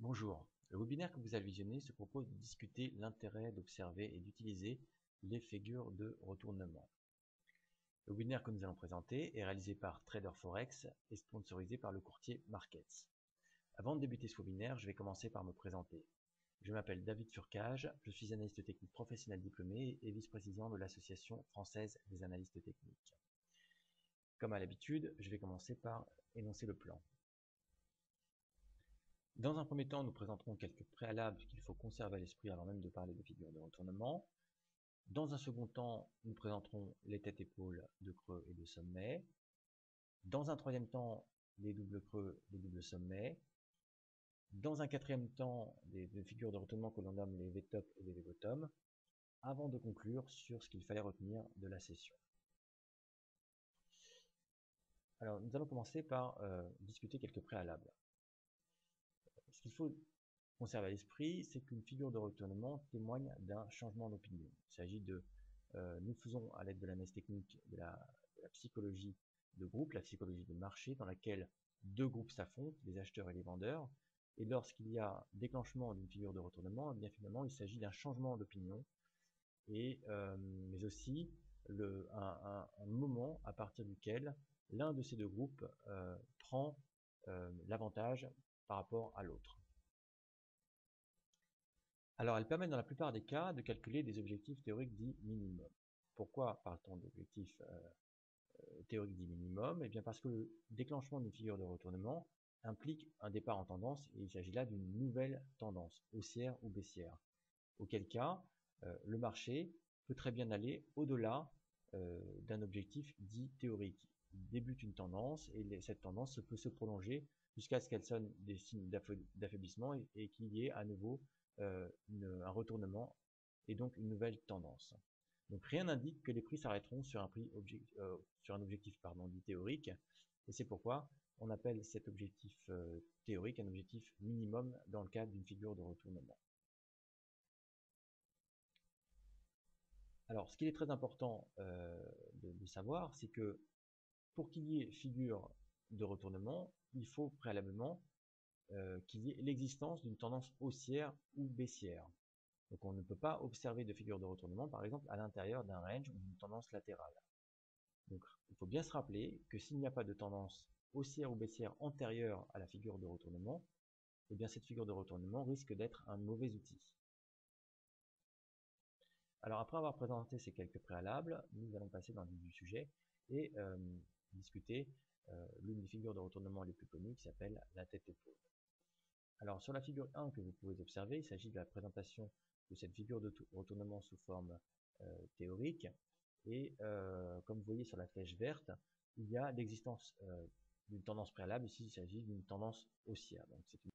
Bonjour, le webinaire que vous allez visionner se propose de discuter l'intérêt d'observer et d'utiliser les figures de retournement. Le webinaire que nous allons présenter est réalisé par Trader Forex et sponsorisé par le courtier Markets. Avant de débuter ce webinaire, je vais commencer par me présenter. Je m'appelle David Furcage, je suis analyste technique professionnel diplômé et vice-président de l'Association française des analystes techniques. Comme à l'habitude, je vais commencer par énoncer le plan. Dans un premier temps, nous présenterons quelques préalables qu'il faut conserver à l'esprit avant même de parler de figures de retournement. Dans un second temps, nous présenterons les têtes-épaules de creux et de sommet. Dans un troisième temps, les doubles creux, les doubles sommets. Dans un quatrième temps, des figures de retournement que l'on nomme les V-top et les V-bottom, avant de conclure sur ce qu'il fallait retenir de la session. Alors, nous allons commencer par discuter quelques préalables. Ce qu'il faut conserver à l'esprit, c'est qu'une figure de retournement témoigne d'un changement d'opinion. Il s'agit de, nous faisons à l'aide de l'analyse technique de la psychologie de groupe, la psychologie de marché, dans laquelle deux groupes s'affrontent, les acheteurs et les vendeurs, et lorsqu'il y a déclenchement d'une figure de retournement, eh bien finalement il s'agit d'un changement d'opinion, mais aussi un moment à partir duquel l'un de ces deux groupes prend l'avantage par rapport à l'autre. Alors, elle permet dans la plupart des cas de calculer des objectifs théoriques dits minimum. Pourquoi parle-t-on d'objectifs théoriques dits minimum? Eh bien parce que le déclenchement d'une figure de retournement implique un départ en tendance et il s'agit là d'une nouvelle tendance, haussière ou baissière. Auquel cas, le marché peut très bien aller au-delà d'un objectif dit théorique. Il débute une tendance et cette tendance peut se prolonger jusqu'à ce qu'elle sonne des signes d'affaiblissement et qu'il y ait à nouveau un retournement et donc une nouvelle tendance. Donc rien n'indique que les prix s'arrêteront sur un objectif dit théorique, et c'est pourquoi on appelle cet objectif théorique un objectif minimum dans le cadre d'une figure de retournement. Alors ce qu'il est très important de savoir, c'est que pour qu'il y ait figure de retournement, il faut préalablement qu'il y ait l'existence d'une tendance haussière ou baissière. Donc on ne peut pas observer de figure de retournement, par exemple, à l'intérieur d'un range ou d'une tendance latérale. Donc il faut bien se rappeler que s'il n'y a pas de tendance haussière ou baissière antérieure à la figure de retournement, eh bien cette figure de retournement risque d'être un mauvais outil. Alors après avoir présenté ces quelques préalables, nous allons passer dans le vif du sujet et discuter l'une des figures de retournement les plus connues qui s'appelle la tête-épaule. Alors sur la figure 1 que vous pouvez observer, il s'agit de la présentation de cette figure de retournement sous forme théorique. Et comme vous voyez sur la flèche verte, il y a l'existence d'une tendance préalable. Ici, il s'agit d'une tendance haussière. Donc c'est une